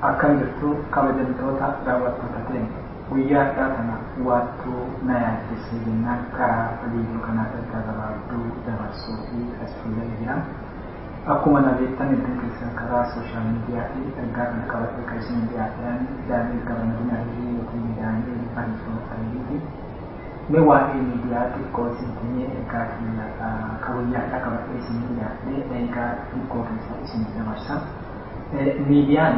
Akan itu kabajamtoota daawwattoota ta'e guyyaadhaa kana waattu na yaaddessee jennaan karaa viidiyoo kanaa irra gabaabduu dabarsuu fi as fuuldura jira. Akkuma beektan iddoo keessan karaa sooshaal miidiyaa fi ergaa kana qabatee kan isin dhiyaatan daandii gabaabinaa fi yookiin miidiyaalee barreeffamaatiin mee waa'ee miidiyaa xiqqoo isin teenyee ergaa kabuyyaadhaa qabatee isin dhiyaatee ergaa xiqqoo keessa isin dabarsa. Miidiyaan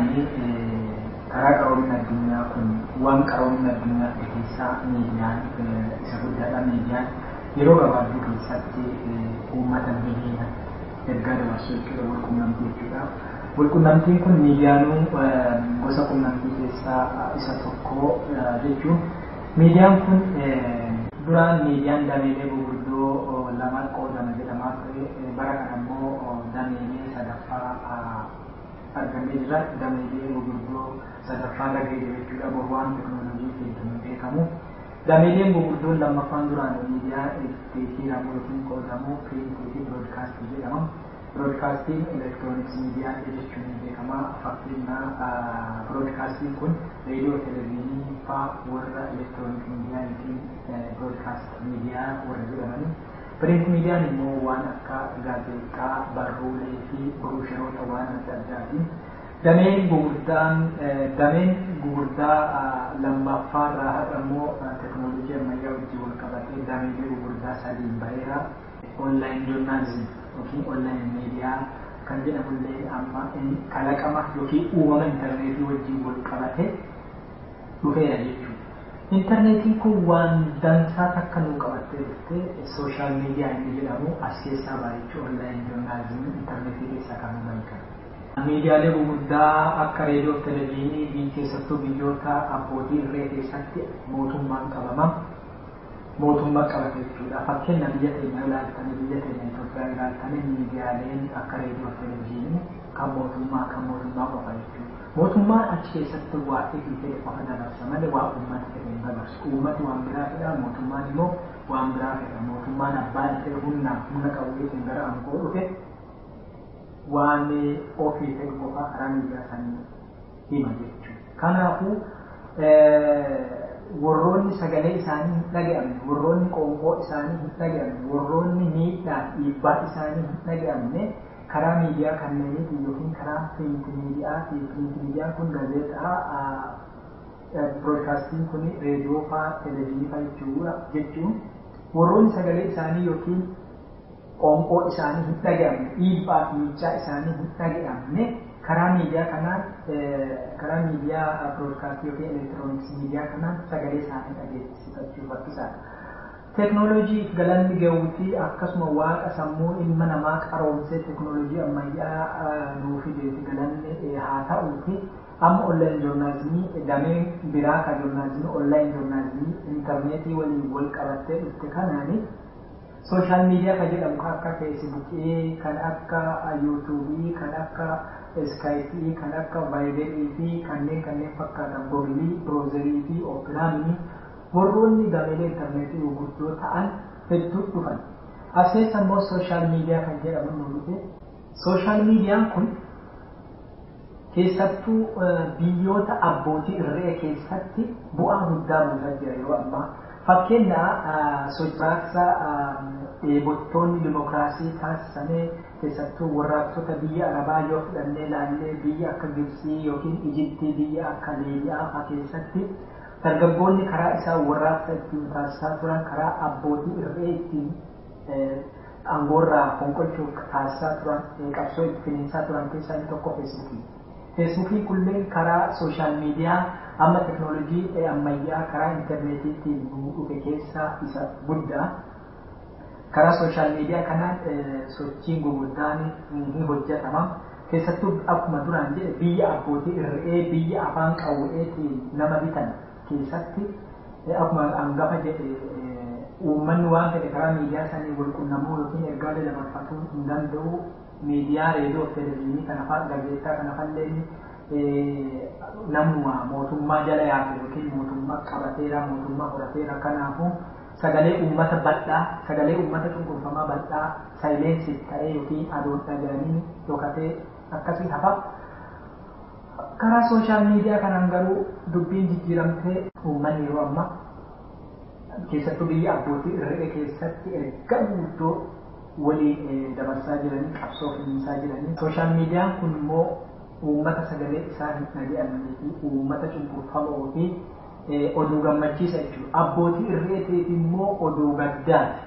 karaa qaroomina addunyaa kun waan qaroomina addunyaa keessaa miidiyaan isa guddaadha. Miidiyaan yeroo gabaabduu keessatti uummata miliyoona ergaa dabarsuu jechuudha walqunnamtii jechuudha. Walqunnamtiin kun miidiyaanuu gosa qunnamtii keessaa isa tokko jechuun miidiyaan kun duraan miidiyaan dameelee gurguddoo lamaan qoodama jedhamaa ture. Bara kana immoo dameelee sadaffaa argamee jira. Dameelee gurguddoo sadaffaa gahee jechuudha. Boruwaan teekinooloojii fayyadamuun beekamu. Dameeleen gurguddoon lammaffaan duraan miidiyaa itti yookiin qoodamu piriintii fi biroodkaastii jedhama. Biroodkaastiin elektirooniksii miidiyaa jechuun beekama. Fakkeenyaa biroodkaastiin kun reediyoo, televezyiinii fa'aa warra elektirooniksii miidiyaa yookiin biroodkaastii miidiyaa warra jedhamanii. Print miidiyaan immoo waan akka gaazexaa, barruulee fi broosharoota waan adda addaatiin dameen gugurdaa lammaffaarraa har'a immoo teekinooloojii ammayyaa wajjin wal qabatee dameelee gugurdaa sadiin baheera. Onlaayin joornaalizim yookiin onlaayin miidiyaa kan jedhamullee amma kalaqama yookiin uumama intarneetii wajjin wal qabatee dhufeera jechuudha. Interneetiin kun waan dansaa takka nuu qabattee dhuftee sooshaal miidiyaa inni jedhamu as keessaa baay'achuu onlaayin joornaalizimii interneetii keessaa kan uumamu. Miidiyaalee gurguddaa akka reediyoo, televezyiinii keessattuu biyyoota abbootii irree keessatti mootummaan qabama. Mootummaa qabate jechuudha. Fakkeenya biyya keenya ilaaltanii biyya keenya Itoophiyaa ilaaltanii miidiyaaleen akka reediyoo, televezyiinii kan mootummaa qofa jechuudha. Mootummaan achi keessatti waa ifitee qofa dabarsa malee waa uummata fedhe hin dabarsu. Uummati waan biraa fedha, mootummaan immoo waan biraa fedha. Mootummaan abbaan ta'e humna qabuutiin gara aangoo dhufe waan ofii fedhe qofa karaa miidiyaa sanii hima jechuudha. Kanaafuu warroonni sagalee isaanii hin dhaga'amne, warroonni qoonqoo isaanii hin dhaga'amne, warroonni miidhaa dhiibbaa isaanii hin dhaga'amne karaa miidiyaa kanneeniitiin yookiin karaa piriinti miidiyaatiin. Piriinti miidiyaan kun gaazexaa, biroodkaastiin kun reediyoo fa'aa, televezyiinii fa'aa jechuun warroonni sagalee isaanii yookiin qoonqoo isaanii hin dhaga'amne, dhiibbaa fi miidhaa isaanii hin dhaga'amne karaa miidiyaa kanaan karaa miidiyaa biroodkaastii yookiin elektirooniksii miidiyaa kanaan sagalee isaanii dhageessifachuu barbaachisaadha. Teekinooloojii galanni ga'uutii akkasuma waaqa sammuu ilma namaa qaroomsee teekinooloojii ammayyaa nuu fideeti galanni haa ta'uuti. Amma onlaayin joornaalizimii damee biraa kan joornaalizimii onlaayin joornaalizimii intarneetii waliin wal qabattee dhufte kanaani sooshaal miidiyaa kan jedhamu kan akka feesbuukii, kan akka yuutuubii, kan akka iskaayipii, kan akka vaayiberii fi kanneen fakkaatan googilii, biroozerii fi oopiraamii warroonni dameelee intarneetii gurguddoo ta'an hedduu dhufan. As keessa immoo sooshaal miidiyaa kan jedhamu nu dhufe. Sooshaal miidiyaan kun keessattuu biyyoota abbootii irree keessatti bu'aa guddaa buusaa jira yeroo ammaa. Fakkeenya sochiraaksa dheebottoonni dimokiraasii taasisanii keessattuu warraaqsota biyya Arabaa yoo fudhannee ilaallee biyya akka Gibsii yookiin Ijiptii, biyya akka Liibiyaa fa'aa keessatti dargaggoonni karaa isaa warraaqsa ittiin taasisaa turan karaa abbootii irree ittiin aangoorraa fonqolchuuf taasisaa turan qabsoo itti finiinsaa turan keessaa inni tokko feesbuukii. Feesbuukii kunneen karaa sooshaal miidiyaa amma teekinooloojii ammayyaa karaa intarneetiitiin nu dhufe keessaa isa guddaa. Karaa sooshaal miidiyaa kanaan sochiin gurguddaan ni hojjetama. Keessattuu akkuma duraan jedhe biyya abbootii irree biyya afaan qawweetiin nama bitan keessatti akkuma hangafa jedhe uummanni waan fedhe karaa miidiyaa sanii walqunnamuu yookiin ergaalee dabarfatuu hin danda'u. Miidiyaa reediyoo fi televezyiinii kana fa'aa gaazexaa kana fa'allee namuma mootummaa jala yaate yookiin mootummaa qabateera mootummaa horateera. Kanaafuu sagalee uummata bal'aa sagalee uummata cunqurfamaa bal'aa saayileensi ta'ee yookiin adoon dhaga'anii dhokatee akkasii hafa. Karaa sooshaal miidiyaa kanaan garuu dubbiin jijjiiramtee uummanni yeroo ammaa keessattuu biyya abbootii irree keessatti erga guddoo waliin dabarsaa jiranii qabsoo finiinsaa jiranii. Sooshaal miidiyaan kun immoo uummata sagalee isaa hin dhaga'amnee fi uummata cunqurfamoo fi oduu gammachiisa jechuudha. Abbootii irreetiif immoo oduu gaddaati.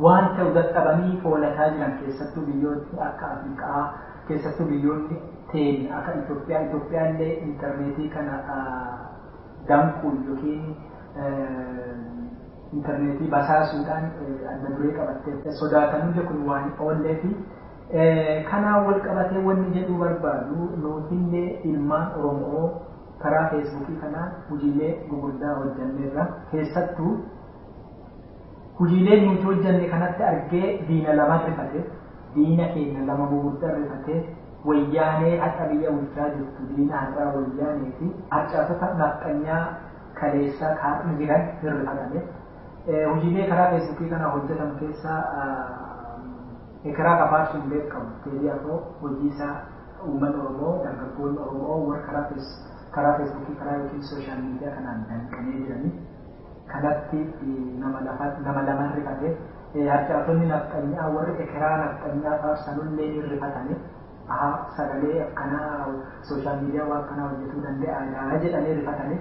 Waan ta'u dadhabanii foolataa jiran keessattuu biyyoonni akka Afrikaa keessattuu biyyoonni ta'een akka Itoophiyaallee intarneetii kana danquun yookiin intarneetii basaasuudhaan adda duree qabattee sodaatanillee kun waan oollee fi kanaan wal qabatee wanni jedhuu barbaadu nutillee ilmaan Oromoo karaa feesbuukii kanaan hojiilee gurguddaa hojjanneerra. Keessattuu hojiileen nuti hojjanne kanatti argee diina lama rifate diina keenya lama gurguddaa rifate wayyaanee akka biyya bulchaa jirtu diina har'aa wayyaanee fi harcaatota nafxanyaa kaleessaa kaa'anii jiran hirrifatame. Hojiilee karaa feesbuukii kana hojjetan keessaa ekeraa kafaarsuun beekamu teeliyaafoo hojii isaa uummanni Oromoo dargaggoonni Oromoo warra karaa feesbuukii karaa yookiin sooshaal miidiyaa kanaan danqanii jiranii kanatti nama lamaan rifate harcaatonni nafxanyaa warri ekeraa nafxanyaa faarsanullee ni rifatanii sagalee akkanaa sooshaal miidiyaa waan akkanaa hojjetuu danda'a jedhanii rifatanii.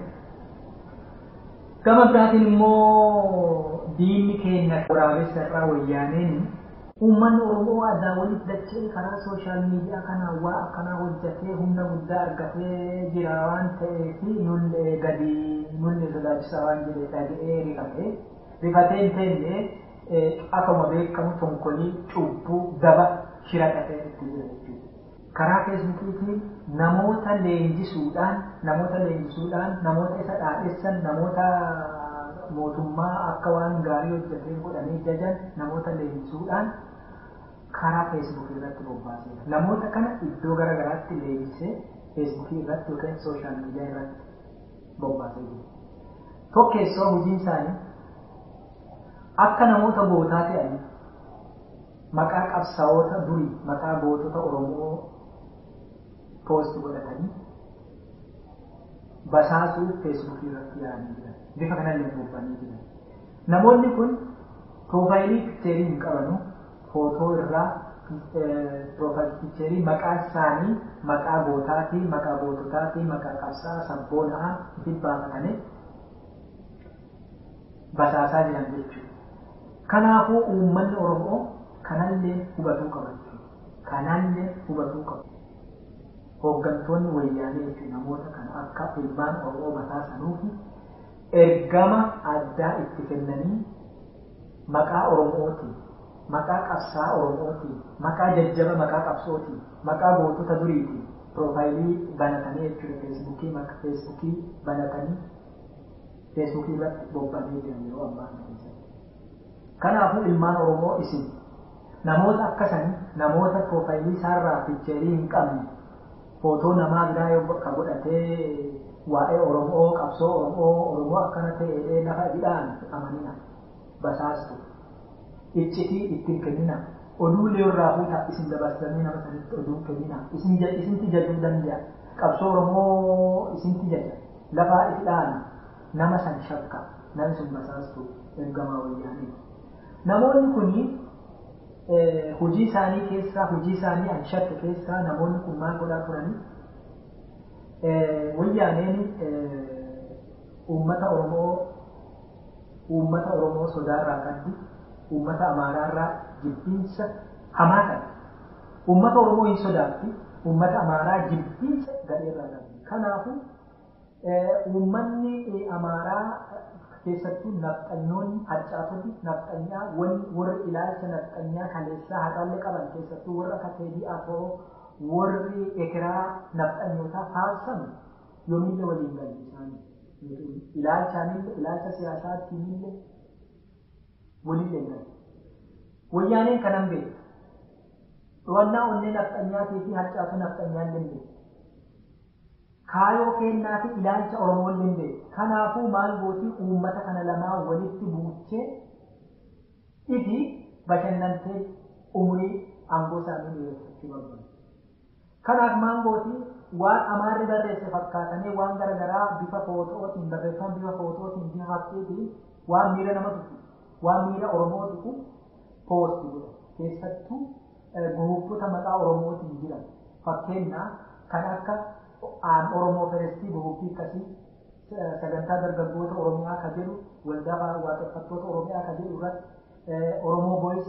Gama biraatiin immoo diinni keenya waraabessa irraa wayyaaneen uummanni Oromoo aadaa walitti dachee karaa sooshaal miidiyaa kanaan waa akkanaa hojjetee humna guddaa argatee jira waan ta'eef nullee gadi nullee sodaachisaa waan jedhee dhaga'ee rifatee hin teenne akkuma beekamu tonkolii cubbuu daba shira dhaqee itti jira jechuudha. Karaa feesbuukiitiin namoota leenjisuudhaan namoota isa dhaadheessan namoota mootummaa akka waan gaarii hojjetee godhanii jajan namoota leenjisuudhaan karaa feesbuukii irratti bobbaaseera. Namoota kana iddoo garaagaraatti leenjisee feesbuukii irratti yookiin sooshaal miidiyaa irratti bobbaasee jira. Tokkeessoo hojiin isaanii akka namoota gootaa ta'anii maqaa qabsaa'ota durii maqaa gootota Oromoo poost godhatanii basaasuu feesbuukii irratti yaa'anii jiran. Bifa kanallee bobba'anii jiran. Namoonni kun piroofaayilii pikcheerii hin qabanu footoo irraa piroofaayilii pikcheerii maqaa isaanii maqaa gootaatii maqaa goototaatii maqaa qabsaa sabboonaa itti baafatanii basaasaa jiran jechuudha. Kanaafuu uummanni Oromoo kanallee hubatuu qaba. Hooggantoonni wayyaanee jechuun namoota kana akka ilmaan Oromoo basaasanuufi ergama addaa itti kennanii maqaa Oromootiin, maqaa qabsaa Oromootiin, maqaa jajjaba maqaa qabsootiin, maqaa gootota duriitiin piroofaayilii banatanii jechuudha. Feesbuukii banatanii feesbuukii irratti bobba'anii jiran yeroo ammaa keessatti. Kanaafuu ilmaan Oromoo isin namoota akkasanii namoota piroofaayilii isaarraa pikcheerii hin qabne footoo namaa biraa yoo bakka godhatee waa'ee Oromoo qabsoo Oromoo akkana ta'ee lafa hidhaan amanina basaastu iccitii ittiin kennina oduu leerraa fuutaa isin dabarsanii nama sanitti oduu kennina isinti jajuu danda'a qabsoo Oromoo isinti jaja lafa hidhaan nama san shakka namni sun basaastu ergamaa wayyaanii. Namoonni kuni hojii isaanii anshatte keessaa namoonni kun maal godhaa turanii wayyaaneen uummata Oromoo sodaarraa qabdi uummata Amaaraarraa jibbiinsa hamaa qabdi. Uummata Oromoo hin sodaatti uummata Amaaraa jibbiinsa gadheerraa qabdi. Kanaafuu uummanni Amaaraa keessattuu nafxanyoonni harcaatoti nafxanyaa warri ilaalcha nafxanyaa kaleessaa haqaallee qaban keessattuu warra akka Teedii Afroo warri ekeraa nafxanyootaa faarsan yoomillee waliin galti isaanii ilaalcha siyaasaatiinillee ولله ويانين كنم بيت وانا وني نفتنياتي في هرجاتو نفتنيان لله كايو كيناتي إلانش أورمول لله كنافو مال بوتي أمتا كان لما ولدت بوتشي إذي بشننتي أمري أنغو سامي ليه kanaaf maangooti waan amaarri barreesse fakkaatanii waan garagaraa bifa footootiin barreeffama bifa footootiin bifa fakkiitiin waan miira nama tuqu waan miira Oromoo tuqu poosti godha keessattuu guruupota maqaa Oromootiin jiran fakkeenyaaf kan akka Oromoo Ferestii guruupii akkasii sagantaa dargaggoota Oromiyaa ka jedhu waldaa waaqeffattoota Oromiyaa ka jedhu irratti Oromoo Boys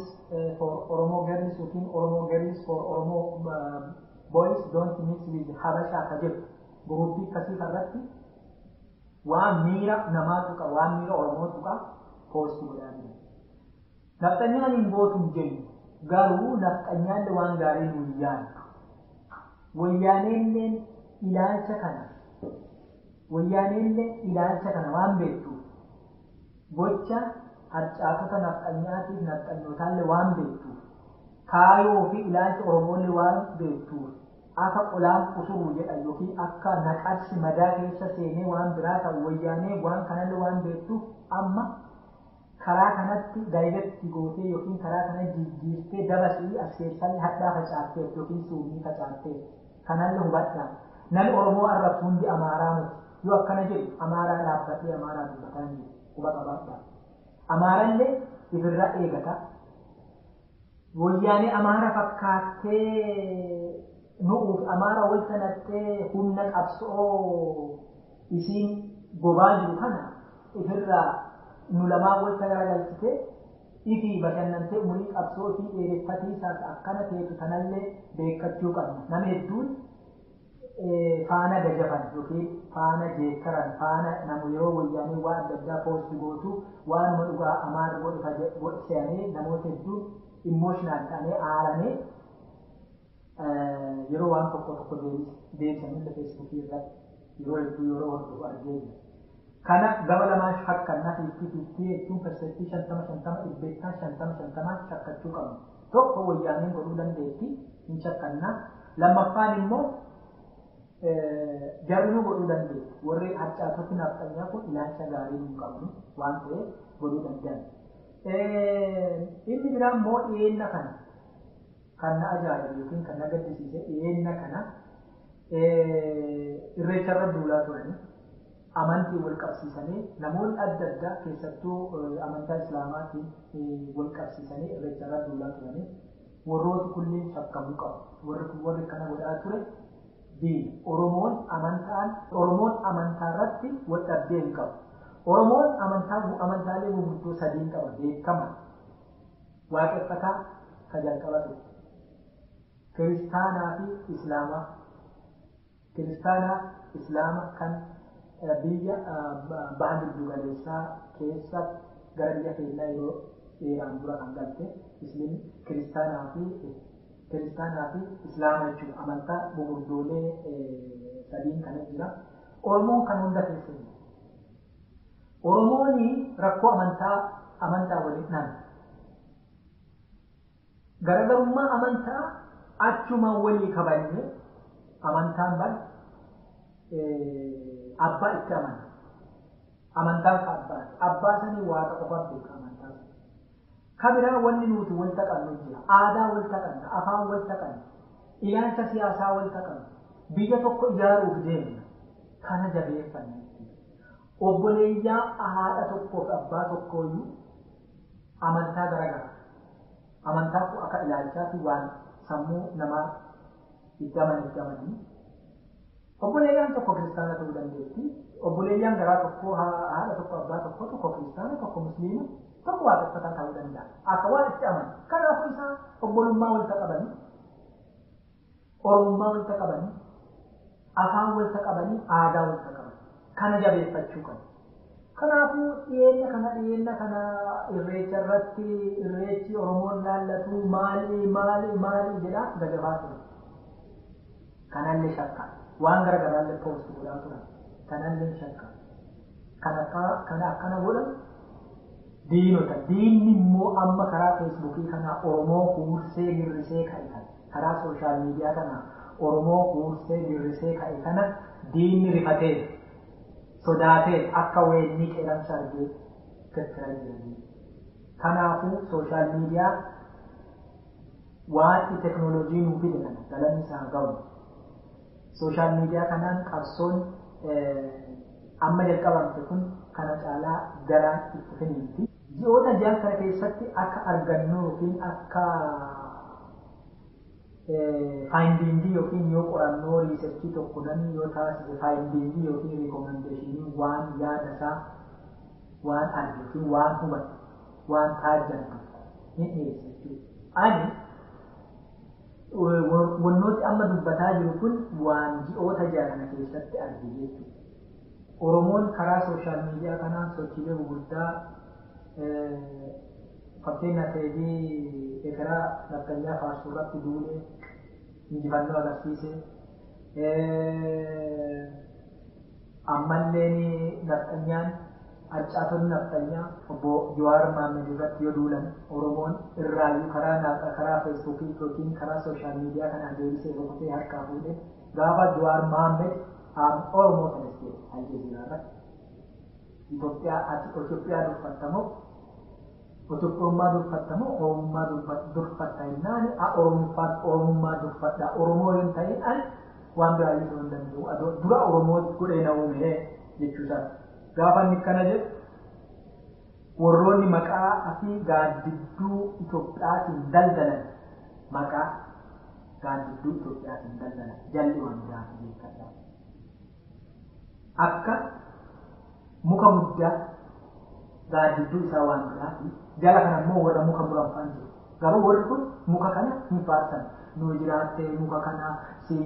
for Oromoo Girls yookiin Oromoo Girls for Oromoo Boys don't mix with Habasha kajib gurupi kasi farratti wa mira namatu ka wa mira Oromoo ka post godani naftanyaan hin gootu jennu garuu naftanyaan waan gaarii nuyyaan wayyaaneen ilaalcha kana waan beektu gocha harcaatota naftanyaatiif naftanyootaalle waan beektu kaayoo fi ilaalcha Oromoolle waan beektu akka qolaan usuru jedha yookiin akka naqarsi madaa keessa seenee waan biraa ta'u wayyaanee waan kanalle waan beektuuf amma karaa kanatti daayireekti gootee yookiin karaa kana jijjiirtee dabasii askeessanii hadhaa facaaftee yookiin suumii facaaftee kanalle hubadhaa namni Oromoo arrabsu hundi Amaaraa miti yoo akkana jedhu Amaaraa dhaabbatee Amaaraa dubbataa jiru huba qabaadhaa Amaarallee ifirra eegata wayyaanee Amaara fakkaattee nuuf Amaara wal sanattee humna qabsoo isiin gobaa jiru kana ifirraa nu lamaa wal garagalchite ifi bashannantee umurii qabsoo fi dheereffatiisaas akkana ta'etu kanallee beekkachuu qabna nama hedduun faana gajafan yookiin faana jeekkaran faana namu yeroo wayyaanee waan adda addaa poosti gootu waanuma dhugaa Amaara godhanii namoota hedduun emotional ta'anii aaranii yeroo waan tokko deebisanii feesbuukii irratti yeroo hordofu argeenya. Kana gaba lamaan shakkannaa 50-50 jechuun persentii 50-50 shakkachuu qabna. Tokko wayyaaneen godhuu dandeetti hin shakkannaa. Lammaffaan immoo jarri godhuu dandeetti. Warri harcaatoti naftanyaa kun ilaalcha gaarii hin qabnu waan ta'eef godhuu danda'an. Inni biraan immoo dhiyeenna kana kan na ajaa'ibu yookiin kan na gaddisiise dhiyeenna kana irreecharra duulaa turanii amantii wal qabsiisanii namoonni adda addaa keessattuu amantaa Islaamaatiin wal qabsiisanii irreecharra duulaa turanii warrooti kunneen shakkamuu qabu. Warri kana godhaa ture diin Oromoon amantaa irratti wal dhabdee hin qabu. Oromoon amantaalee gurguddoo sadii qaba beekama. Waaqeffataa ka jalqabatu Kiristaanaa fi Islaamaa. Kiristaanaa Islaama kan biyya bahan giddu galeessaa keessa gara biyya keenyaa yeroo dheeraan dura kan galte Kiristaanaa fi Islaama jechuudha. Amantaa gurguddoolee sadiin kana jira. Oromoon kan hunda keessa jira. Oromoon rakkoo amantaa waliin naan garagarummaa amantaa achuma walii kabajne amantaan bal abbaa itti amana amantaan abbaa sanii waaqa qofaaf beeka amantaan kabiraa wanni nuti wal taqannu jira aadaa wal taqanna afaan wal taqanna ilaalcha siyaasaa wal taqanna biyya tokko ijaaruuf deemna kana jabeeffanna obboleeyyaa haadha tokkoof abbaa tokkooyyuu amantaa garagara amantaa kun akka ilaalchaati waan sammuu namaa iddaman obboleeyyaan tokko kiristaana ta'uu dandeetti obboleeyyaan garaa tokko haadha tokko abbaa tokko kiristaana tokko musliima tokko waaqeffataa ta'uu danda'a akka waan itti amanu kanaafuu isaa obbolummaa walitti qabanii oromummaa walitti qabanii afaan walitti qabanii aadaa walitti qabanii kana jabeeffachuu qabu. Kanaafuu dhiyeenya kana irreecha irratti irreechi Oromoon laallatu maali jedha gagabaa ture. Kanallee shakka waan garagaraallee poosti godhaa turan kanallee shakka kana akkana godhan diinni immoo amma karaa feesbuukii kana Oromoo kuursee girrisee ka'e karaa sooshaal miidiyaa kana Oromoo kuursee girrisee ka'e kana diinni rifatee sodaatee akka weenni qeeramsa argee gattara jiranii. Kanaafuu sooshaal miidiyaa waan teknooloojii nuuf fidan galanni isaa ga'u. Sooshaal miidiyaa kanaan qabsoon amma jalqabamte kun kana caalaa garaan itti finiinti. Ji'oota ja'a kana keessatti akka argannu yookiin akka faayindiingii yookiin yoo qorannoo riisarchii tokko namni yoo taasise faayindiingii yookiin riikomendeeshinii waan yaada isaa waan arge yookiin waan hubate waan taajjabdu ni dhiyeessa jechuudha. Ani wannooti amma dubbataa jiru kun waan ji'oota ja'a kana keessatti arge jechuudha. Oromoon karaa sooshaal miidiyaa kanaan sochiilee gurguddaa fakkeenyaaf ekeraa naftanyaa faarsuu irratti duulee injifannoo agarsiise. Ammallee naftanyaan harcaatonni naftanyaa obbo Jawaar Mohaammed irratti yoo duulan Oromoon irraayyuu karaa feesbuukii yookiin karaa sooshaal miidiyaa kanaan deebisee rukutee harkaa fuudhe gaafa Jawaar Mohaammed Oromoo tanesee Aljeeziraa irratti Itoophiyaa durfattamoo Itoophiyaa durfattamoo Oromummaa durfatta jennaan Oromummaa durfadha Oromoo yoo ta'e an waan biraa ibsuu hin danda'u dura Oromoo godhee na uume jechuudha. Gaafa inni kana jedhu warroonni maqaa fi gaaddidduu Itoophiyaatiin daldalan maqaa gaaddidduu Itoophiyaatiin daldalan jalli waan biraati beekadha. Akka muka guddaa gaaddidduu isaa waan biraati jala kana immoo warra muka muraffaan jiru. Garuu warri kun muka kana hin faarsan. Nu jiraattee muka kana si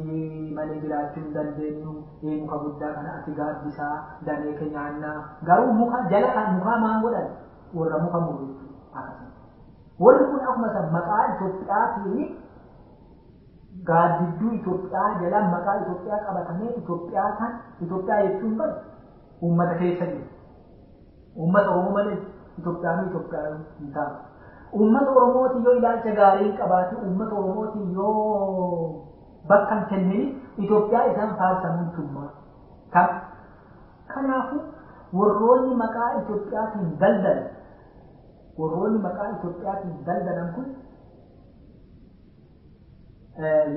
malee jiraachuu hin dandeenyu muka guddaa kana ati gaaddisaa danee keenyaannaa garuu muka jala kan mukaa maan godhan warra muka muru akkasuma. Warri kun akkuma san maqaa Itoophiyaatiin gaaddidduu Itoophiyaa jala maqaa Itoophiyaa qabatamee Itoophiyaa jechuun bari uummata keessa jiru. Uummata Oromoo malee Itoophiyaa hin taatu. Uummata Oromooti yoo ilaalcha gaarii qabaate uummata Oromooti yoo bakka hin kennine Itoophiyaa isaan faarsamuun tummaa. Kanaafuu warroonni maqaa Itoophiyaatiin daldalan kun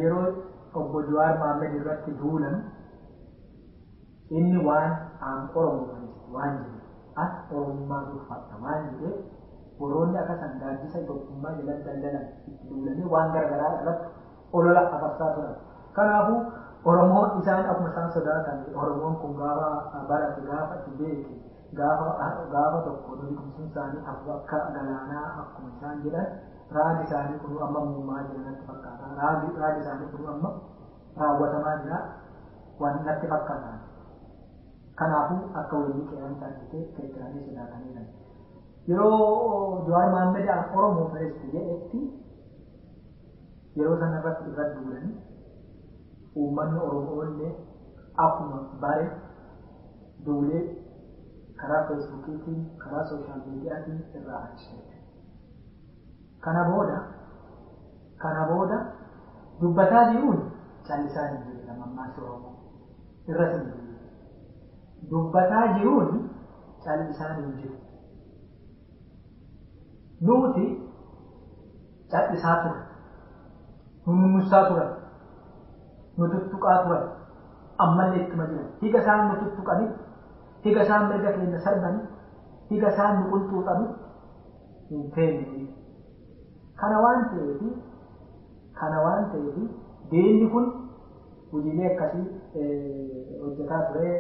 yeroo obbo Jawaar Mohaammed irratti duulan inni waan Oromoo waan jedhe as Oromummaa durfatta waan jedhe warroonni akkasaan gaaddisa Itoophiyaa jala daldalan itti duulanii waan garagaraa irratti olola afarsaa turan. Kanaafuu Oromoon isaan akkuma isaan sodaatan Oromoon kun gaafa barate gaafa itti beeke gaafa tokko beekumsiin isaanii akka galaanaa akkuma isaan jedhan raagi isaanii kun amma muumaa jiranatti fakkaata. Raagi isaanii kun amma raawwatamaa jira waan natti fakkaata. Kanaafuu akka waliin qeeramsa argitee kirkiranii sodaataniidha. Yeroo Jawaar Mohaammed Oromoo Firist jedhetti yeroo sana irratti duulanii uummanni Oromoo illee akkuma bare duulee karaa feesbuukiitiin karaa sooshaal miidiyaatiin irraa achiseera. Kana booda dubbataa jiruun callisaa hin jiru mammaaksa Oromoo irra hin jiru. Dubbataa jiruun callisaa hin jiru. Nuti callisaa ture, nunnussaa ture, nututtuqaa ture, ammallee ittuma jiran. Higa isaan nututtuqanii, higa isaan mirga keenya sarbanii, higa isaan nu qulxuuxanii hin teenye. Kana waan ta'eef deemni kun hojiilee akkasii hojjetaa ture.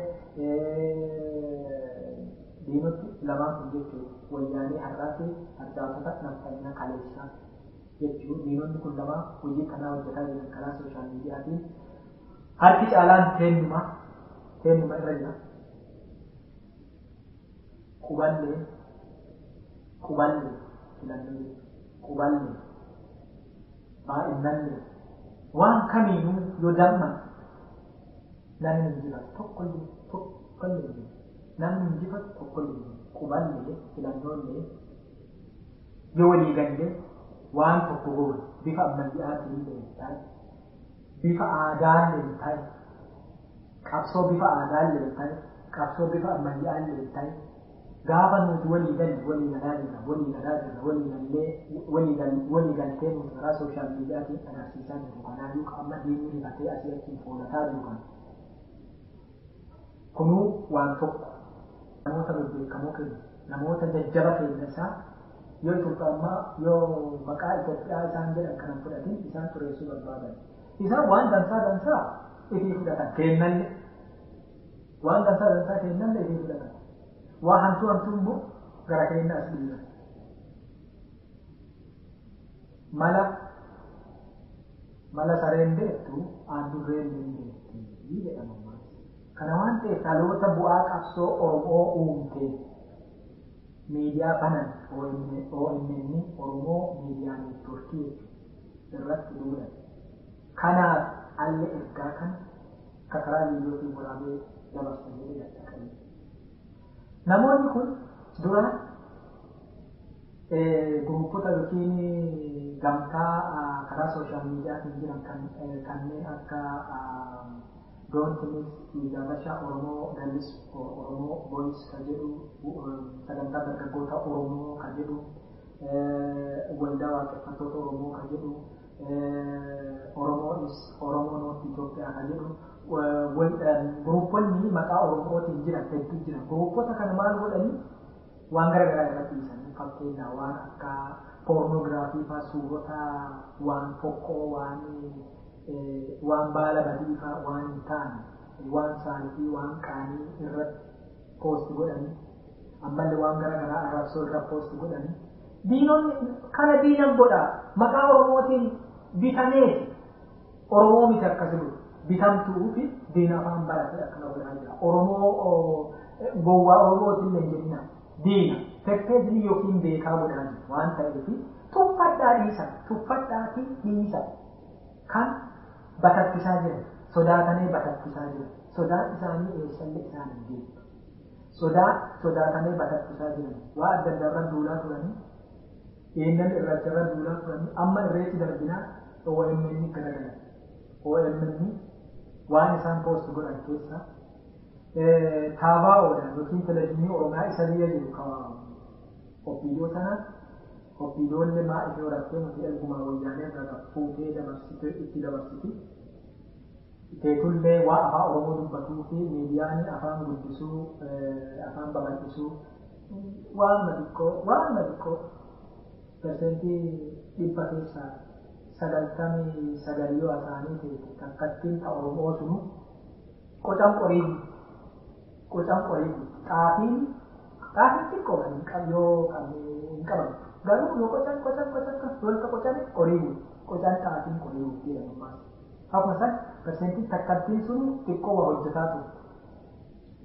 Diinoti lamaan kun jechuudha. Wayyaanee har'aatti harcaatota naftanyaa kaleessaa jechuudha. Diinonni kun lamaan hojii kanaa hojjetaa jiran karaa sooshaal miidiyaatiin harki caalaan teennuma irra jira. Quballee filannoo quballee baay'inallee waan kamiinuu yoo damman namni injifatu tokkollee namni injifatu tokkollee quballee filannoolee يولي جنده وان تقول بفا مليئات للتاي بفا آدان للتاي قبصو بفا آدان للتاي قبصو بفا مليئات للتاي غابا نوت ولي جن ولي نراجنا ولي جنتين وترى سوشيال ميديا أنا سيسان وكنا يوك أما ديني لبتي أسير كم فونتاج وكنا كنو وان فوق نموت بدي كموكل نموت ججبة في النساء يو تطعما يو مكان تبقى إسان جل أكرم فرقين إسان تريسو بالبادل إسان وان دنسا إذي فرقان كينن وان دنسا كينن إذي فرقان وانتو أنتم غرقين أسبيلا mala sarendeettu aantu reendeetti jedhama. Kana waan ta'eef dhaloota bu'aa qabsoo Oromoo uumte miidiyaa kanan OMN Oromoo miidiyaa neetwoorkii irratti duudhan. Kanaaf allee ergaa kana karaa viidiyootiin waraabee dabarsanii jedhama. Namoonni kun duraan guruupota yookiin gamtaa karaa sooshaal miidiyaatiin jiran kanneen akka Doontinis Dabashaa Oromoo Dallis Oromoo Boys kan jedhu sagantaa dargaggoota Oromoo kan jedhu waldaa waaqeffattoota Oromoo kan jedhu Oromoo Nooti Itoophiyaa kan jedhu guruuponni maqaa Oromootiin jiran hedduu jiran. Guruupota kana maal godhanii waan garaagaraa irratti dhiisanii fakkeenyaa waan akka poornoogiraafii fa'aa suurota waan fokkoo waan baala badii fa'aa waan hin taane waan saalfii waan qaanii irratti poost godhanii ammallee waan garaagaraa arrabsoo irra poost godhanii diinonni kana diinan godha maqaa Oromootiin bitameeti Oromoo miti akkasuma bitamtuu fi diina afaan baratee akkana godhaa jira. Oromoo gowwaa Oromootiin hin jenna diina fekkeetii yookiin beekaa godhaa jiru waan ta'eef tuffadhaa dhiisa kan batattisaa jiran sodaatanii batattisaa jiran sodaan isaanii eessallee isaan hin beeku. Sodaatanii batattisaa jiran waa adda addaa irra duulaa turanii eenyuun irratti irra duulaa turanii amma irreetti darbinaa OMN garagara. OMN waan isaan poost godhan keessa TVO'dhaan yookiin televezyiinii Oromiyaa isa biyya jiru qophiidoo sanaan qophiidoonni maa ishee horattee nuti ergumaa wayyaanee irraa fuutee itti dabarsiti. Teetullee waa afaan Oromoo dubbatuu fi miidiyaan afaan guddisuu afaan babal'isuu waan xiqqoo persentii 100 sagaltamii yoo asaanii ta'e takkattiin ta'a Oromoo sunu qocaan qorii xaafiin xiqqoo kan yoo hin qaban garuu yoo qocaan qorii qocaan xaafiin qorii jedhama. Akkuma san persentii takkattiin sun xiqqoo waa hojjetaa ture.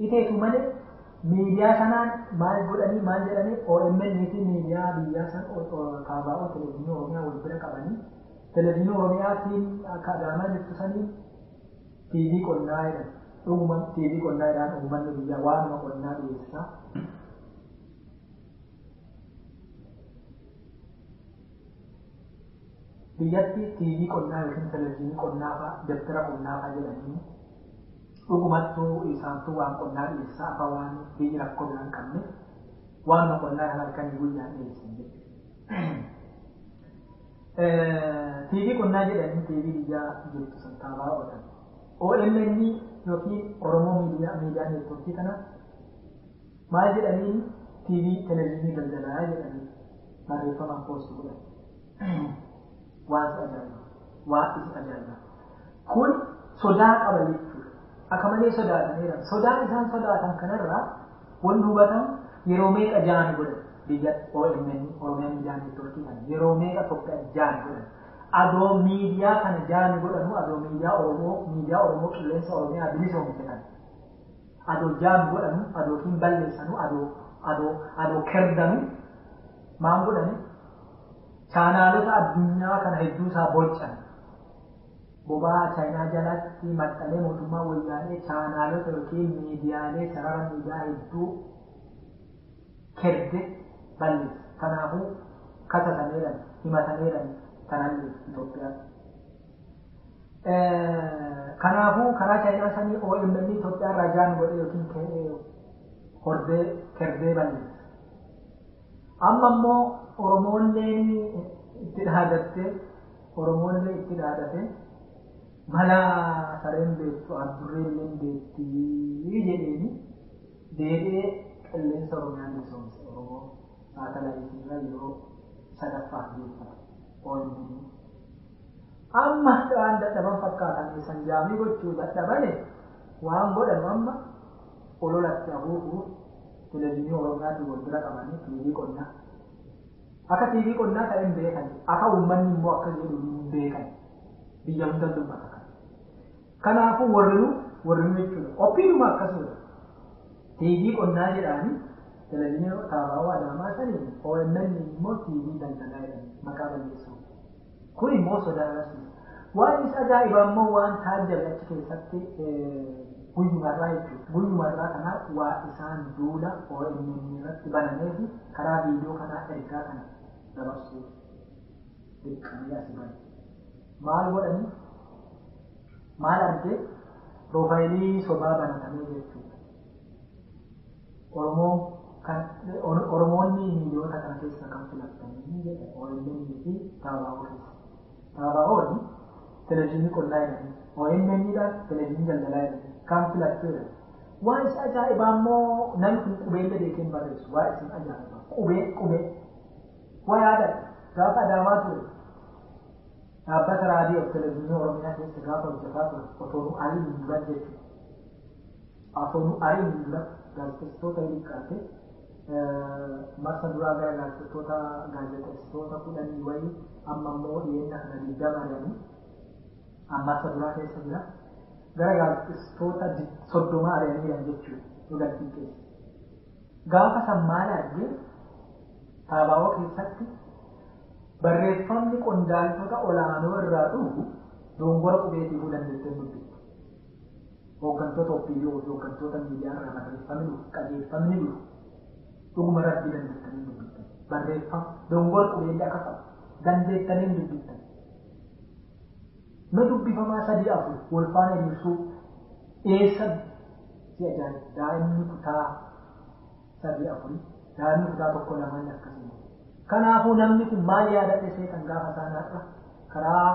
Iteetu malee miidiyaa sanaan maal godhanii maal jedhanii OMN fi miidiyaa biyyaa san TVO televezyiinii Oromiyaa wal bira qabanii televezyiinii Oromiyaatiin akka adaamaa jirtu sanii TV qonnaa jedhan dhuguma TV qonnaa jedhan uummanni biyyaa waanuma qonnaa dhiyeessaa. Biyyatti TV qonnaa yookiin televezyiinii qonnaa fa'aa dabtara qonnaa fa'aa jedhanii dhugumattuu isaantu waan qonnaa dhiyeessaa afa waan biyyi rakkoo biraan qabne waanuma qonnaa kan halkanii guyyaan dhiyeessan jechuudha. TV qonnaa jedhanii TV biyyaa jirtu san TVO'dhaan OMN yookiin Oromoo miidiyaa neetwoorkii kana maal jedhanii TV televezyiinii daldalaa jedhanii barreeffamaan poost godhan. Waan isa ajaa'iba. Kun sodaa qaba jechuudha. Akka malee sodaataniiru. Sodaan isaan sodaatan kanarraa wanti hubatamu yeroo meeqa jaani godhan biyya OMN Oromiyaa miidiyaa neetwoorkii kana yeroo meeqa tokko jaani godhan. Adoo miidiyaa kana jaani godhanu adoo miidiyaa Oromoo qilleensa Oromiyaa bilisoomse kana. Adoo jaani godhanu adoo hin balleessanu adoo kerdanu maan godhani chaanaalota addunyaa kana hedduu isaa bolchan. Bobaa Chaayinaa jalatti maxxanee mootummaa wayyaanee chaanaalota yookiin miidiyaalee sarara miidiyaa hedduu kerde balleessa. Kanaafuu katataneeran himataneeran kanallee Itoophiyaa. Kanaafuu karaa Chaayinaa sanii OMN Itoophiyaa rajaan godhe yookiin hordee kerdee balleessa. Amma immoo Oromoolleen itti dhaadate mala sareen beektu Abdurreelleen beektii jedheeni deebi'ee qilleensa Oromiyaan misoomse Oromoo saatalaayiitiirra yeroo sadaffaaf beekama OMN. Amma waan dadhaban fakkaatan isan jaamii gochuu dadhabane waan godhanu amma ololatti abuufuuf televiziyoonii Oromiyaatiin wal bira qabanii TV qonnaa. Akka TV qonnaa ta'een beekan akka uummanni immoo akka jedhu hin beekan biyya hunda dubbata kan. Kanaafuu warri jechuudha. Oppiiduma akkasuma TV qonnaa jedhanii televiziyoonii Taabawaa Adaamaa sanii OMN immoo TV daldalaa jedhanii maqaa balleessu. Kun immoo sodaa agarsiisa. Waan isa ajaa'ibaa immoo waan taajjabe achi keessatti guyyumarraa jechuudha. Guyyumarraa kana waa isaan duula OMN irratti banamee fi karaa viidiyoo kanaa ergaa kana dabarsuu dirqamee asii bane. Maal godhanii? Maal argee? Piroofaayilii sobaa banatamee jechuudha. Oromoonni miiliyoota kana keessa kan filatanii jedha OMN fi Taabawoo keessa. Taabawoon televiziyoonii qonnaa jedhanii OMN'dhaan televiziyoonii daldalaa jedhanii kan filatteedha. Waan isa ajaa'ibaa immoo namni kun qubeellee beekee hin barreessu. Waa isin ajaa'ibaa qubee waa yaadadha. Gaafa Adaamaa ture dhaabbata raadiyoo fi televiziyoonii Oromiyaa keessa gaafa hojjetaa ture otoo nu ariin hin duran jechuudha. Otoo nu ariin hin duran gaazexeessitoota hiiqqaate marsa duraa gara gaazexeessitoota kudhanii wayii amma immoo dhiyeenya kana digdama jedhanii marsa duraa keessa jira. Gara gaazexeessitoota 30 ari'aniiran jechuudha dubartii keessa. Gaafa san maal argee Taabawoo keessatti barreeffamni qondaaltota olaanoo irraa dhufu dongora qubeetiifuu dandeessee dubbiftu. Hooggantoota OPDO hooggantoota miidiyaa irraa barreeffamni dhufu qajeelfamni dhufu dhuguma rabbii dandeessanii dubbiftan. Barreeffama dongora qubeellee akka qabu dandeessanii dubbiftan. Ma dubbifamaa sadii afur wal faana ibsuu eessa si ajaa'iba. Daa'imni kutaa sadii afurii daa'imni kutaa tokko lamaan akkasuma. Kanaafuu namni kun maal yaadate seetan gaafa isaanaadha karaa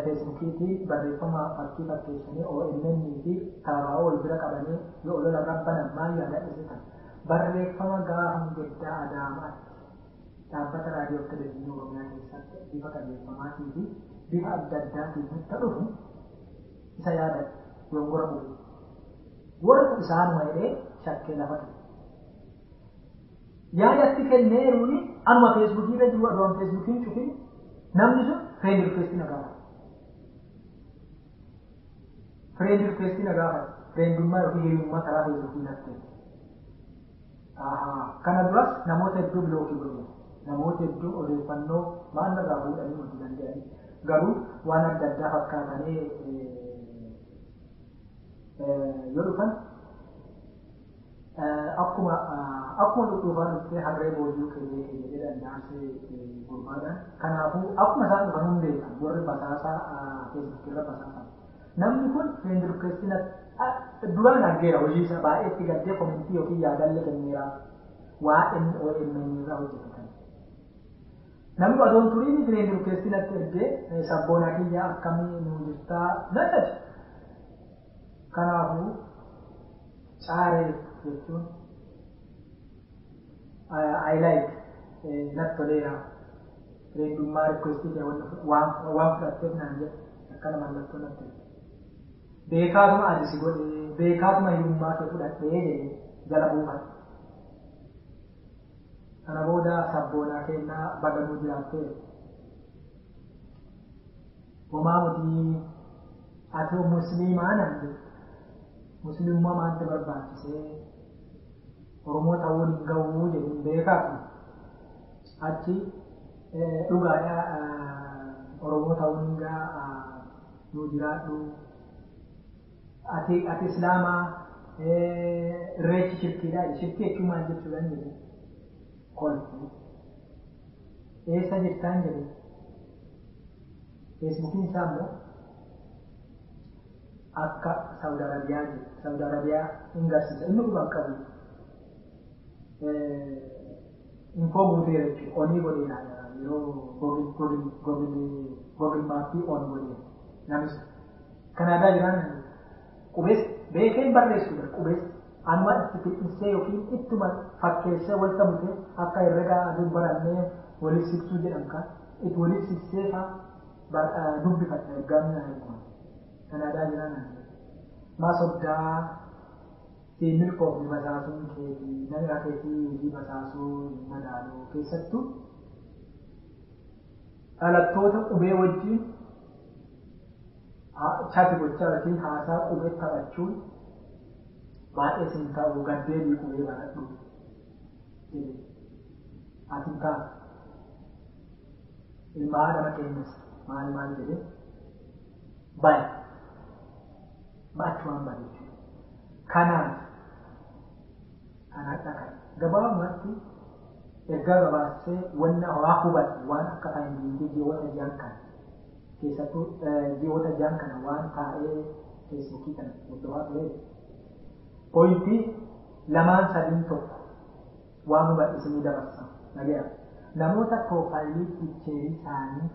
feesbuukiitiin barreeffama fakkii fakkeessanii OMN fi Taabawoo wal bira qabanii yoo olola rabbanan maal yaadate seetan barreeffama gaafa guddaa Adaamaatti dhaabbata raadiyoo televiziyoonii Oromiyaa keessatti bifa qajeelfamaatii fi bifa adda addaatiin nutti dhufu isa yaadate dongora bu'u. Warra isaanuma jedhee shakkee lafa ture. Yaadatti kenneeruuni anuma feesbuukii irra jiru adoon feesbuukiin cufin namni sun friend request na gaafata. Friend request na gaafata. Friendummaa yookiin hiriyummaa karaa feesbuukii natti. Kana duras namoota hedduu bilookii godhe. Namoota hedduu odeeffannoo maal irraa fuudhanii hojii danda'anii garuu waan adda addaa fakkaatanii yoo dhufan akkuma dhufan dhuftee harree boojuu keessa jedhan daansee gurbaadhaan kanaafuu akkuma isaan dhufan hundeessan warri basaasaa feesbuukirra basaasan namni kun friend request duraan argeera hojii isaa baay'eetti gaddee komintii yookiin yaadallee kenneera waa inni OMN irraa hojjetan. Namni adoon turii friend request natti ergee sabboonaa kiyya akkamii nu jirtaa natti. Kanaafuu caaree jechuun I like natti toleera friendummaa requestii waan fudhatteef naan jedhe akkana mallattoo natti. Beekaatuma adisi godhe beekaatuma hirummaa kee fudhadhee jedhee jala buufate. Kana booda sabboonaa kennaa baganuu jiraattee homaa mutii ati musliimaa nan musliimummaa maanta barbaachisee Oromoo ta'uu hin ga'uu jedhuun beekaatu achi dhugaadhaa Oromoo ta'uu hin ga'a nu jiraadhu ati islaamaa irreechi shirkiidhaa shirkii jechuun maal jechuudha jedhu kolfu eessa jirtaan jedhe feesbuukiin isaa immoo akka Saudi Arabiyaa jedhe. Saudi Arabiyaa hin garsiisa inni dhugaan qabu infoo guuteera jechuudha. Onii godheera yeroo Google maappii on godheera namichi Kanaadaa jiraan qubees beekeen barreessuudha. Qubees amma itti fixisee yookiin ittuma fakkeessee wal qabute akka herregaa aduu barannee waliif siqsuu jedhan kan itti waliif siqsee fa'aa dubbifatta ergaamni argamu. Kanaadaa jiraan maa soddaa si milkoofni basaasuun keetii namni rakeetii hojii basaasuu madaaluu keessattuu dhalattoota qubee wajjin chaati gochaa yookiin haasaa qubee taphachuun baay'ee siin ta'u gaddeebii qubee baradhu asin ta'a ilmaa adama keenyas maal jedhee baay'ee baachumaan bareechu kanaan gabaabumatti ergaa gabaasee wanna waa hubate waan akka faayindiingii ji'oota ji'an kana keessattuu ji'oota ji'an kana waan taa'ee feesbuukii kana hordofaa ture pooyintii lamaan sadiin tokko waan hubate isinii dabarsa nagaya namoota piroofaayilii piikcheerii isaanii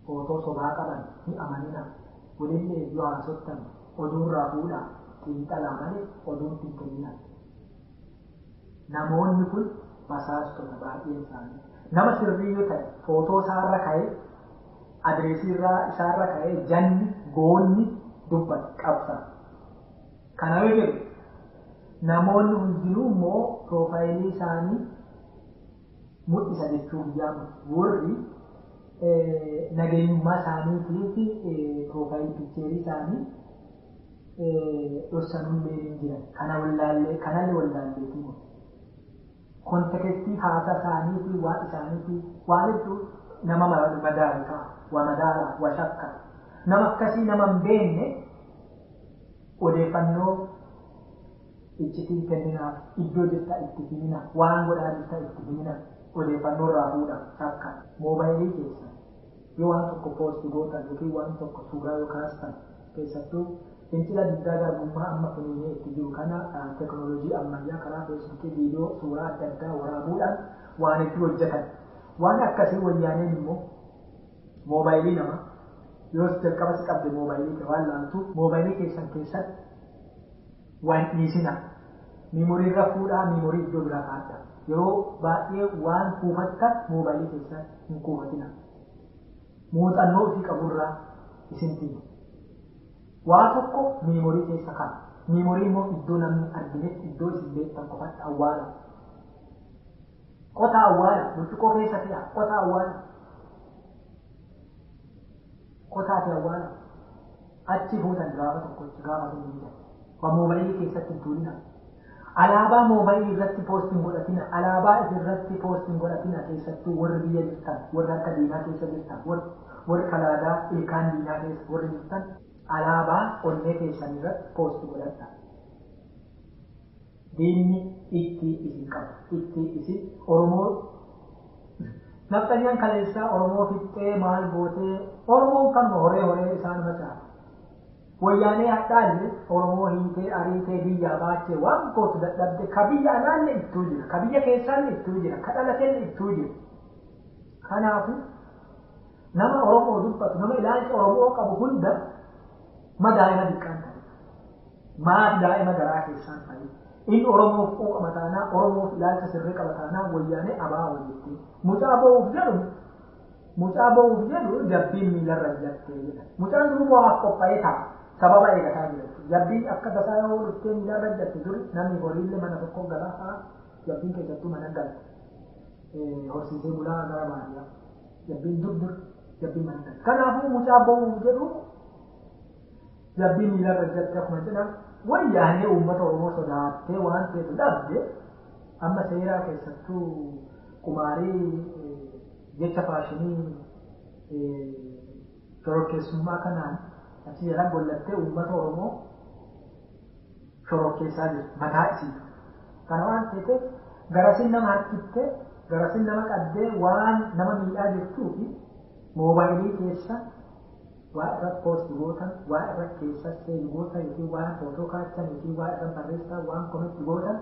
footoo sobaa qaban ni amanina walillee yoo haasottan oduurraa fuudhaa xiinxalaa malee oduun xiinxalina namoonni kun basaastota baay'een isaanii nama sirrii yoo ta'e footoo isaarra ka'ee adreesii isaarra ka'ee janni goonni dubbata qabsa kana yoo jedhu namoonni hundinuu immoo piroofaayilii isaanii mul'isa jechuu guyyaa warri nageenyummaa isaaniitii fi piroofaayilii piikcheerii isaanii dhossanuun beekin jiran kanallee wallaalleetii kontekestii haasaa isaaniitii waan isaaniitii waan hedduu nama madaalu ta'a waa madaala waa shakka nama akkasii nama hin beekne odeeffannoo iccitii kenninaaf iddoo jirta itti himina waan godhaa jirta itti himina odeeffannoo irraa fuudha shakka moobaayilii keessa yoo waan tokko poosti gootan yookiin waan tokko suuraa yoo kaastan keessattuu fincila diddaa garbummaa amma finiinee itti jiru kana teekinooloojii ammayyaa karaa feesbuukii viidiyoo suuraa adda addaa waraabuudhaan waan itti hojjetan waan akkasii wayyaaneen immoo moobaayilii nama yoo jalqaba si qabde moobaayilii waan laaltu moobaayilii keessatti waan dhiisina miimorii irra fuudhaa miimorii iddoo biraa kaadha yeroo baay'ee waan kuufattan moobaayilii keessatti hin kuufatina muuxannoo ofii qaburraa isintiin waa tokko miimorii keessa kan miimorii immoo iddoo namni arginetti iddoo isin beektan qofatti awwaala qota awwaala burcuqqoo keessa fi'a qota awwaala qotaati awwaala achi fuutan gaafa tokkochi gaafa tokkochi waa moobaayilii keessatti hin tuulina alaabaa moobaayilii irratti poostiin godhatina alaabaa irratti poostiin godhatina keessattuu warri biyya jirtan warri akka diinaa keessa jirtan warri Kanaadaa ilkaan diinaa keessa warri jirtan alaabaa onnee keessan irratti poosti godhadha. Diinni itti isin qaba. Itti isin Oromoo nafxanyaan kaleessaa Oromoo fixxee maal gootee Oromoon kan horee isaan macaafa. Wayyaanee hadhaalle Oromoo hiitee ariitee biyyaa baachee waan gootu dadhabde ka biyya alaalle ittuu jira. Ka biyya keessaalle ittuu jira. Ka dhalateelle ittuu jira. Kanaafuu nama Oromoo dubbatu nama ilaalcha Oromoo qabu hunda daa'ima diqqaan ta'e maaf daa'ima garaa keessaan ta'e inni Oromoof quuqama taanaa Oromoof ilaalcha sirrii qaba taanaa wayyaanee abaa hojjettee mucaa ba'uuf jedhu jabbiin miilarra jattee jedha mucaan duruu bo'aaf qophaa'ee ta'a sababa eegataa jirtu jabbiin akka tasaa yoo dhuftee miilarra jatte duri namni horiillee mana tokko galaa ta'a jabbiin keessattuu mana galte horsiisee bulaa gara baadiyyaa jabbiin dur jabbiin mana galte kanaafuu mucaa ba'uuf jedhu jabbii miilarra jatte akkuma jedhan wayyaanee uummata Oromoo sodaattee waan ta'eef dhabde amma seeraa keessattuu qumaarii jecha faashinii shorokkeessummaa kanaan achi jala gollattee uummata Oromoo shorokkeessaa jirti mataa isii kana waan ta'eef garasiin nama harkiftee garasin nama qaddee waan nama miidhaa jirtuu fi moobaayilii keessa waa irra poost gootan waa irra keessa seef gootan yookiin waan footoo kaachan yookiin waa irra barreessaa waan kometti gootan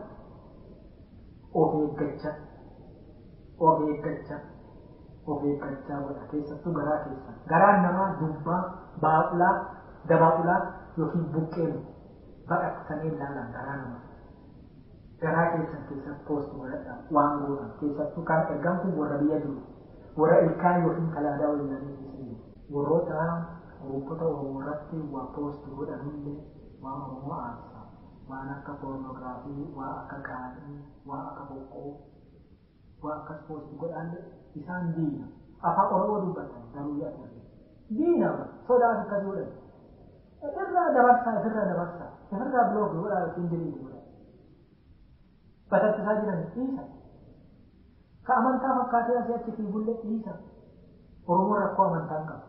of eeggachaa godha keessattuu garaa keessa garaan namaa dubbaa baaqulaa dabaaqulaa yookiin buqqeenu baqaqsanii ilaalan garaa namaa garaa keessa poost godhadha waan gootan keessattuu kan ergaan kun warra biyya jiru warra ilkaan yookiin kalaadaa waliinanii keessa jiru warroota gruppota Oromoo irratti waa poost godhanillee waan Oromoo aarsaa waan akka pornograafii waan akka qaanii waan akka boqqoo waan akkas poost godhanne isaan diina afaan Oromoo dubbatan garuu yaadate diina sodaan akka godhan irraa dabarsaa biloog godhaa yookiin diriiru godha batattisaa jiran dhiisa ka amantaa fakkaatee asii achi fiigullee dhiisa Oromoo rakkoo amantaan qaba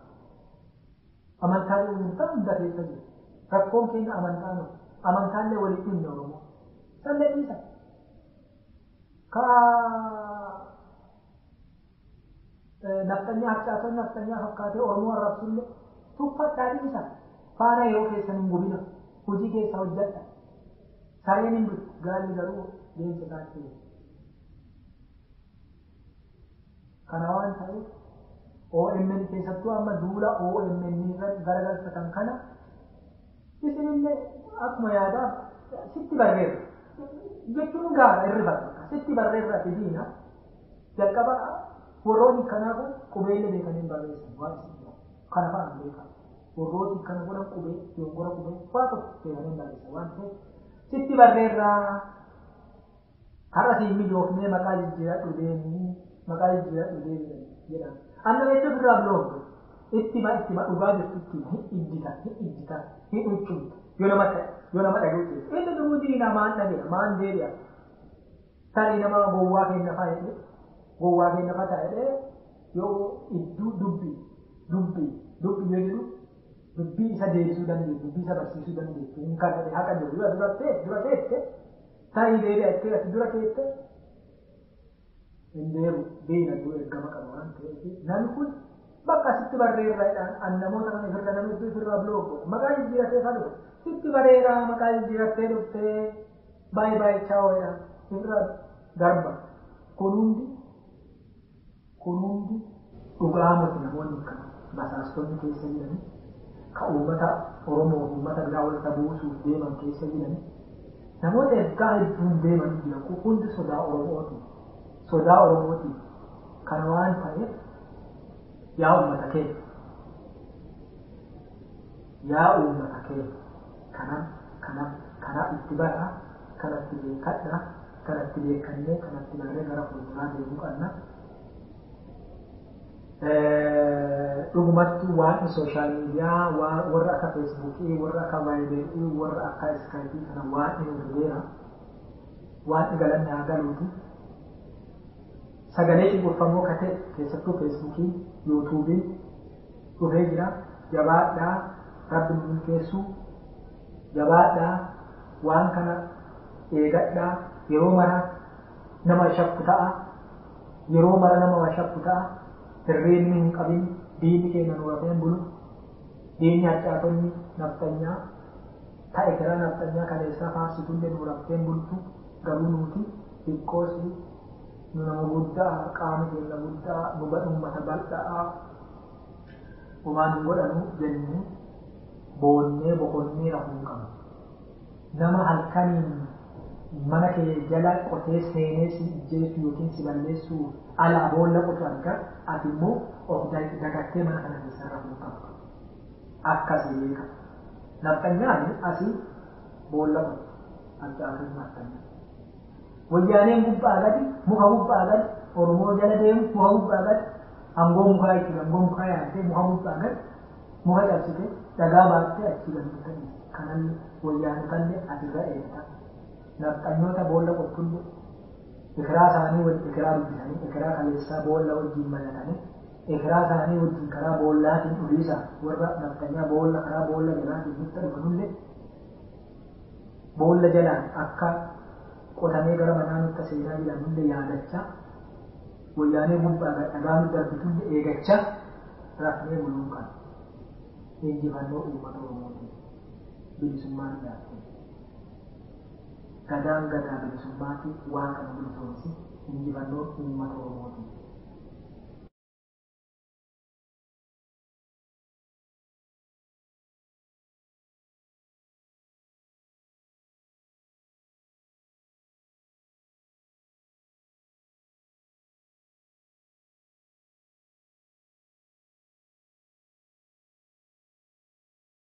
amantaa dhuunfaa hunda keessa jiru rakkoon keenya amantaallee walitti himne Oromoo sallee dhiisa ka naftanyaa harcaatonni naftanyaa fakkaatee Oromoo arrabsullee tuffadhaa dhiisa faana yeroo keessan hin gubina hojii keessa hojjedha sareen hin dutu gaalli garuu deemsa taatee kana waan ta'eef OMN keessattuu amma duula OMN irra garagalfatan kana isinillee akkuma yaadaa sitti barreerra jechuun gaara irrifata sitti barreerra fidiina jalqaba warroonni kanaa kun qubeellee beekaniin barreessan waan isin kana fa'aan beekan warroonni kana godhan qubee yongora qubee waa tokko beekaniin barreessan waan ta'eef sitti barreerraa har'a siin mijoofnee maqaa jijjiiradhu deemii jedhama. Anna jecha biraa biloog ittima dhugaa jirtu hin ijjita hin uccumta yoo nama dhageesse inni duruu diinaa maan dhageera deebi'a tarii nama gowwaa kennafa ta'ee yoo idduu dubbii yoo jedhu dubbii isa deebisuu dandeessu dubbii isa barsiisuu dandeessu hin kadhate haqa jiru yoo dura teesse tarii deebi'a itti dura teesse indeeru diina duu ergama qaba waan ta'eef namni kun bakka sitti barreerraadhaan an namoota kana irra namni iddoo ofirraa biloog godha maqaa jijjiiratee fadhu sitti bareeraa maqaa jijjiirattee dhuftee baay'ee chaawaa irra darba kun hundi dhugaamoti namoonni kan basaastonni keessa jiranii ka uummata Oromoo uummata biraa walitti buusuuf deeman keessa jiranii namoota ergaa hedduun deeman jiran hundi sodaa Oromooti kana waan ta'eef yaa uummata keenya kana itti bara kanatti beekadha kanatti beekannee kanatti barree gara fuulduraa deemuu qabna dhugumatti waan sooshaal miidiyaa warra akka feesbuukii warra akka vaayibeerii warra akka iskaayipii kana waan inni dhugeera waan galanne haa galuuti sagalee cunqurfamoo kate keessattuu feesbuukii yuutuubiin dhufee jira jabaadhaa rabbi nuun keessu jabaadhaa waan kana eegadhaa yeroo mara nama shakku ta'a hirreenni hin qabin diinni keenya nu rafeen bulu diinni harcaatonni naftanyaa ta'e gara naftanyaa kaleessaa faarsitullee nu rafeen bultu garuu nuti xiqqoosi nu nama guddaa qaama keenya guddaa nu badhummata bal'aa homaan hin godhanu jennee boonnee boqonnee rafuu qabna nama halkaniin mana kee jala qotee seenee si ijjeessu yookiin si balleessu alaa boolla qotu arga ati immoo of dagattee mana kana keessaa rafuu qabda akkasii beeka nafxanyaan asii boolla qotu harcaatuun nafxanyaa wayyaaneen gubbaa gadi muka gubbaa gadi Oromoo jala deemu muka gubbaa gadi hangoo mukaa jechuudha hangoo mukaa yaadtee muka gubbaa gadi muka cabsite dhagaa baattee achi galmutanii kanan wayyaanotallee asirra eegata nafxanyoota boolla qottulle ikiraa isaanii wajjin ikiraa dubbisanii ikiraa kaleessaa boolla wajjin malatanii ikiraa isaanii wajjin karaa boollaatiin dhuliisa warra nafxanyaa boolla karaa boolla jalaatiin nutti dhufanullee boolla jalaan akka qotamee gara manaa nutti seenaa jiran hunda yaadachaa wayyaanee gubbaadha dhagaanu darbituun eegachaa rafnee buluun kan injifannoo uummata Oromooti bilisummaan dhaabbate gadaan gadaa bilisummaati waan kana bilisoomsi injifannoo uummata Oromooti